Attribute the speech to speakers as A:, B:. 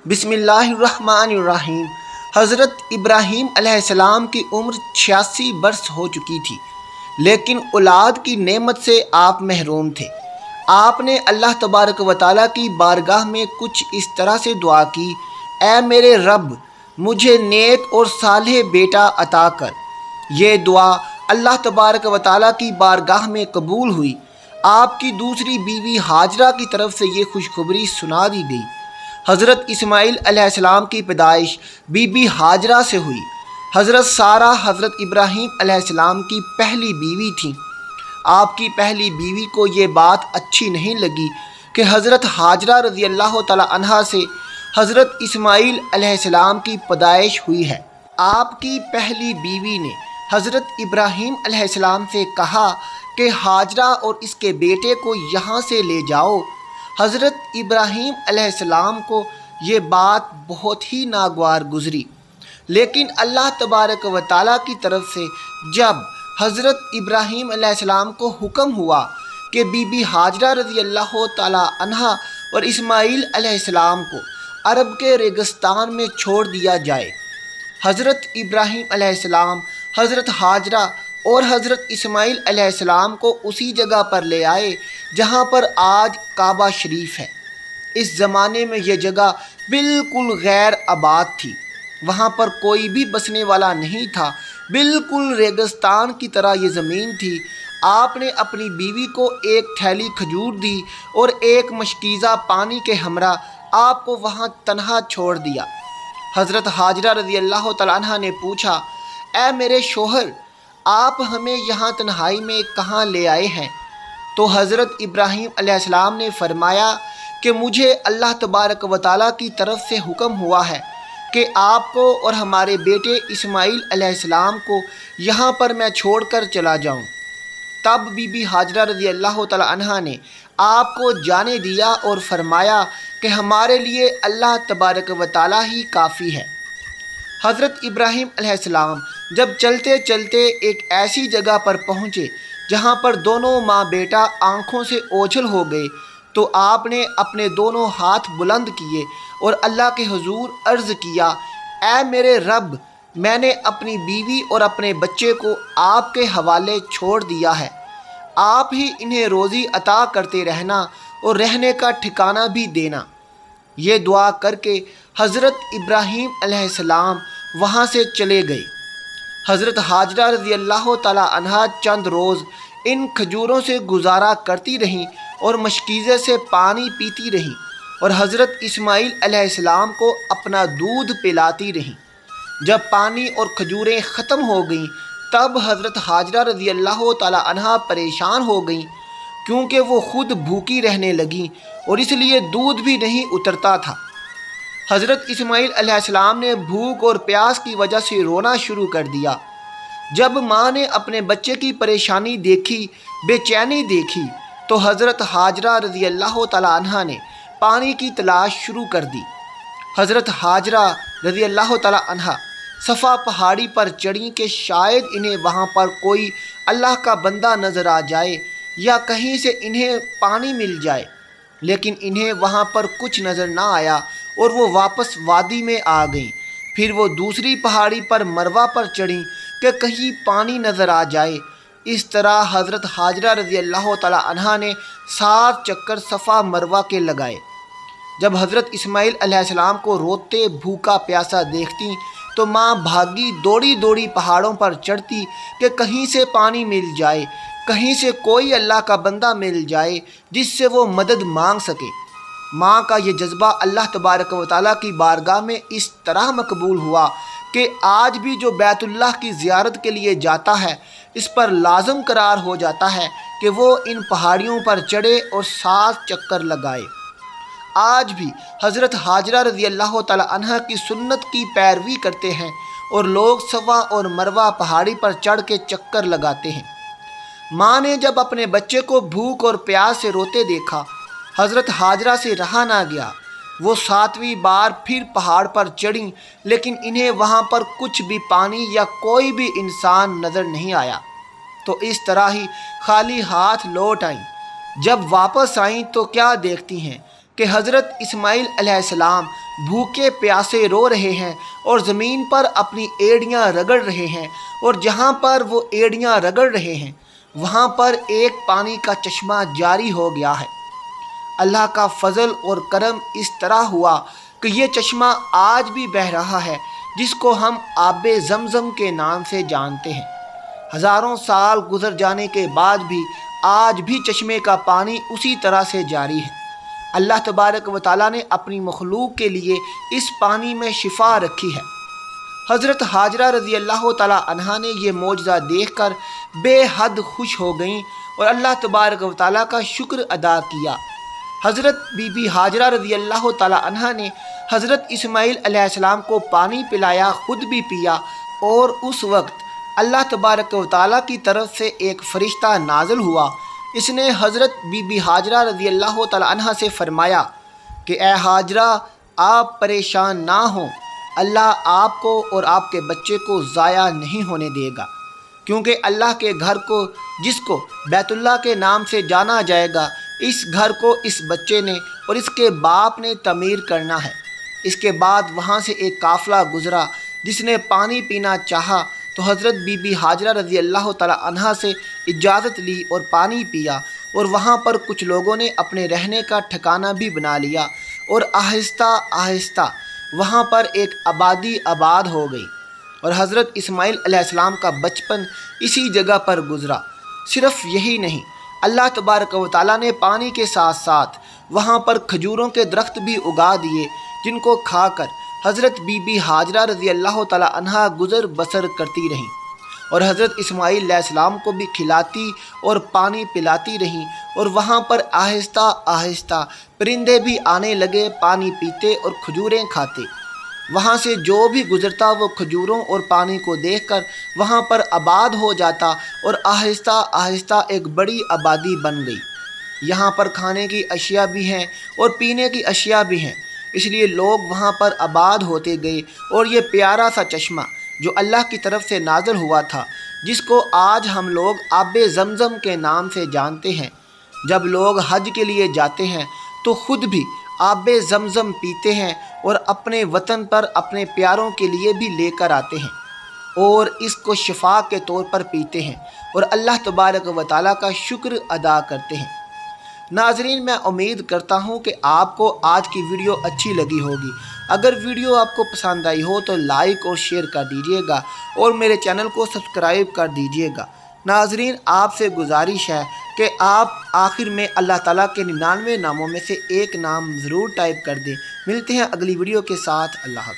A: بسم اللہ الرحمن الرحیم۔ حضرت ابراہیم علیہ السلام کی عمر 86 برس ہو چکی تھی، لیکن اولاد کی نعمت سے آپ محروم تھے۔ آپ نے اللہ تبارک و تعالیٰ کی بارگاہ میں کچھ اس طرح سے دعا کی: اے میرے رب، مجھے نیک اور صالح بیٹا عطا کر۔ یہ دعا اللہ تبارک و تعالیٰ کی بارگاہ میں قبول ہوئی۔ آپ کی دوسری بیوی ہاجرہ کی طرف سے یہ خوشخبری سنا دی گئی۔ حضرت اسماعیل علیہ السلام کی پیدائش بی بی ہاجرہ سے ہوئی۔ حضرت سارہ حضرت ابراہیم علیہ السلام کی پہلی بیوی تھیں۔ آپ کی پہلی بیوی کو یہ بات اچھی نہیں لگی کہ حضرت ہاجرہ رضی اللہ تعالی عنہا سے حضرت اسماعیل علیہ السلام کی پیدائش ہوئی ہے۔ آپ کی پہلی بیوی نے حضرت ابراہیم علیہ السلام سے کہا کہ ہاجرہ اور اس کے بیٹے کو یہاں سے لے جاؤ۔ حضرت ابراہیم علیہ السلام کو یہ بات بہت ہی ناگوار گزری، لیکن اللہ تبارک و تعالیٰ کی طرف سے جب حضرت ابراہیم علیہ السلام کو حکم ہوا کہ بی بی ہاجرہ رضی اللہ تعالی عنہا اور اسماعیل علیہ السلام کو عرب کے ریگستان میں چھوڑ دیا جائے، حضرت ابراہیم علیہ السلام حضرت ہاجرہ اور حضرت اسماعیل علیہ السلام کو اسی جگہ پر لے آئے جہاں پر آج کعبہ شریف ہے۔ اس زمانے میں یہ جگہ بالکل غیر آباد تھی، وہاں پر کوئی بھی بسنے والا نہیں تھا، بالکل ریگستان کی طرح یہ زمین تھی۔ آپ نے اپنی بیوی کو ایک تھیلی کھجور دی اور ایک مشکیزہ پانی کے ہمراہ آپ کو وہاں تنہا چھوڑ دیا۔ حضرت ہاجرہ رضی اللہ تعالیٰ عنہ نے پوچھا: اے میرے شوہر، آپ ہمیں یہاں تنہائی میں کہاں لے آئے ہیں؟ تو حضرت ابراہیم علیہ السلام نے فرمایا کہ مجھے اللہ تبارک و تعالیٰ کی طرف سے حکم ہوا ہے کہ آپ کو اور ہمارے بیٹے اسماعیل علیہ السلام کو یہاں پر میں چھوڑ کر چلا جاؤں۔ تب بی بی ہاجرہ رضی اللہ تعالیٰ عنہا نے آپ کو جانے دیا اور فرمایا کہ ہمارے لیے اللہ تبارک و تعالیٰ ہی کافی ہے۔ حضرت ابراہیم علیہ السلام جب چلتے چلتے ایک ایسی جگہ پر پہنچے جہاں پر دونوں ماں بیٹا آنکھوں سے اوجھل ہو گئے، تو آپ نے اپنے دونوں ہاتھ بلند کیے اور اللہ کے حضور عرض کیا: اے میرے رب، میں نے اپنی بیوی اور اپنے بچے کو آپ کے حوالے چھوڑ دیا ہے، آپ ہی انہیں روزی عطا کرتے رہنا اور رہنے کا ٹھکانہ بھی دینا۔ یہ دعا کر کے حضرت ابراہیم علیہ السلام وہاں سے چلے گئے۔ حضرت ہاجرہ رضی اللہ تعالیٰ عنہا چند روز ان کھجوروں سے گزارا کرتی رہیں اور مشکیزے سے پانی پیتی رہیں، اور حضرت اسماعیل علیہ السلام کو اپنا دودھ پلاتی رہیں۔ جب پانی اور کھجوریں ختم ہو گئیں تب حضرت ہاجرہ رضی اللہ تعالیٰ عنہا پریشان ہو گئیں، کیونکہ وہ خود بھوکی رہنے لگیں اور اس لیے دودھ بھی نہیں اترتا تھا۔ حضرت اسماعیل علیہ السلام نے بھوک اور پیاس کی وجہ سے رونا شروع کر دیا۔ جب ماں نے اپنے بچے کی پریشانی دیکھی، بے چینی دیکھی، تو حضرت ہاجرہ رضی اللہ تعالیٰ عنہا نے پانی کی تلاش شروع کر دی۔ حضرت ہاجرہ رضی اللہ تعالیٰ عنہا صفا پہاڑی پر چڑھیں کہ شاید انہیں وہاں پر کوئی اللہ کا بندہ نظر آ جائے یا کہیں سے انہیں پانی مل جائے، لیکن انہیں وہاں پر کچھ نظر نہ آیا اور وہ واپس وادی میں آ گئیں۔ پھر وہ دوسری پہاڑی پر مروہ پر چڑھیں کہ کہیں پانی نظر آ جائے۔ اس طرح حضرت ہاجرہ رضی اللہ تعالیٰ عنہا نے 7 چکر صفا مروہ کے لگائے۔ جب حضرت اسماعیل علیہ السلام کو روتے بھوکا پیاسا دیکھتی تو ماں بھاگی دوڑی دوڑی پہاڑوں پر چڑھتی کہ کہیں سے پانی مل جائے، کہیں سے کوئی اللہ کا بندہ مل جائے جس سے وہ مدد مانگ سکے۔ ماں کا یہ جذبہ اللہ تبارک و تعالیٰ کی بارگاہ میں اس طرح مقبول ہوا کہ آج بھی جو بیت اللہ کی زیارت کے لیے جاتا ہے اس پر لازم قرار ہو جاتا ہے کہ وہ ان پہاڑیوں پر چڑھے اور 7 چکر لگائے۔ آج بھی حضرت ہاجرہ رضی اللہ تعالیٰ عنہ کی سنت کی پیروی کرتے ہیں اور لوگ صفا اور مروہ پہاڑی پر چڑھ کے چکر لگاتے ہیں۔ ماں نے جب اپنے بچے کو بھوک اور پیاس سے روتے دیکھا، حضرت ہاجرہ سے رہا نہ گیا۔ وہ 7ویں بار پھر پہاڑ پر چڑھیں، لیکن انہیں وہاں پر کچھ بھی پانی یا کوئی بھی انسان نظر نہیں آیا، تو اس طرح ہی خالی ہاتھ لوٹ آئیں۔ جب واپس آئیں تو کیا دیکھتی ہیں کہ حضرت اسماعیل علیہ السلام بھوکے پیاسے رو رہے ہیں اور زمین پر اپنی ایڑیاں رگڑ رہے ہیں، اور جہاں پر وہ ایڑیاں رگڑ رہے ہیں وہاں پر ایک پانی کا چشمہ جاری ہو گیا ہے۔ اللہ کا فضل اور کرم اس طرح ہوا کہ یہ چشمہ آج بھی بہہ رہا ہے، جس کو ہم آب زمزم کے نام سے جانتے ہیں۔ ہزاروں سال گزر جانے کے بعد بھی آج بھی چشمے کا پانی اسی طرح سے جاری ہے۔ اللہ تبارک و تعالیٰ نے اپنی مخلوق کے لیے اس پانی میں شفا رکھی ہے۔ حضرت ہاجرہ رضی اللہ تعالیٰ عنہا نے یہ معجزہ دیکھ کر بے حد خوش ہو گئیں اور اللہ تبارک و تعالیٰ کا شکر ادا کیا۔ حضرت بی بی ہاجرہ رضی اللہ تعالیٰ عنہا نے حضرت اسماعیل علیہ السلام کو پانی پلایا، خود بھی پیا، اور اس وقت اللہ تبارک و تعالیٰ کی طرف سے ایک فرشتہ نازل ہوا۔ اس نے حضرت بی بی ہاجرہ رضی اللہ تعالیٰ عنہا سے فرمایا کہ اے ہاجرہ، آپ پریشان نہ ہوں، اللہ آپ کو اور آپ کے بچے کو ضائع نہیں ہونے دے گا، کیونکہ اللہ کے گھر کو جس کو بیت اللہ کے نام سے جانا جائے گا، اس گھر کو اس بچے نے اور اس کے باپ نے تعمیر کرنا ہے۔ اس کے بعد وہاں سے ایک قافلہ گزرا جس نے پانی پینا چاہا تو حضرت بی بی ہاجرہ رضی اللہ تعالیٰ عنہا سے اجازت لی اور پانی پیا، اور وہاں پر کچھ لوگوں نے اپنے رہنے کا ٹھکانہ بھی بنا لیا، اور آہستہ آہستہ وہاں پر ایک آبادی آباد ہو گئی، اور حضرت اسماعیل علیہ السلام کا بچپن اسی جگہ پر گزرا۔ صرف یہی نہیں، اللہ تبارک و تعالیٰ نے پانی کے ساتھ ساتھ وہاں پر کھجوروں کے درخت بھی اگا دیے، جن کو کھا کر حضرت بی بی ہاجرہ رضی اللہ تعالیٰ عنہا گزر بسر کرتی رہیں، اور حضرت اسماعیل علیہ السلام کو بھی کھلاتی اور پانی پلاتی رہیں، اور وہاں پر آہستہ آہستہ پرندے بھی آنے لگے، پانی پیتے اور کھجوریں کھاتے۔ وہاں سے جو بھی گزرتا وہ کھجوروں اور پانی کو دیکھ کر وہاں پر آباد ہو جاتا، اور آہستہ آہستہ ایک بڑی آبادی بن گئی۔ یہاں پر کھانے کی اشیاء بھی ہیں اور پینے کی اشیاء بھی ہیں، اس لیے لوگ وہاں پر آباد ہوتے گئے، اور یہ پیارا سا چشمہ جو اللہ کی طرف سے نازل ہوا تھا، جس کو آج ہم لوگ آب زمزم کے نام سے جانتے ہیں، جب لوگ حج کے لیے جاتے ہیں تو خود بھی آب زمزم پیتے ہیں اور اپنے وطن پر اپنے پیاروں کے لیے بھی لے کر آتے ہیں، اور اس کو شفا کے طور پر پیتے ہیں اور اللہ تبارک و تعالیٰ کا شکر ادا کرتے ہیں۔ ناظرین، میں امید کرتا ہوں کہ آپ کو آج کی ویڈیو اچھی لگی ہوگی۔ اگر ویڈیو آپ کو پسند آئی ہو تو لائک اور شیئر کر دیجیے گا، اور میرے چینل کو سبسکرائب کر دیجیے گا۔ ناظرین، آپ سے گزارش ہے کہ آپ آخر میں اللہ تعالیٰ کے 99 ناموں میں سے ایک نام ضرور ٹائپ کر دیں۔ ملتے ہیں اگلی ویڈیو کے ساتھ۔ اللہ حافظ۔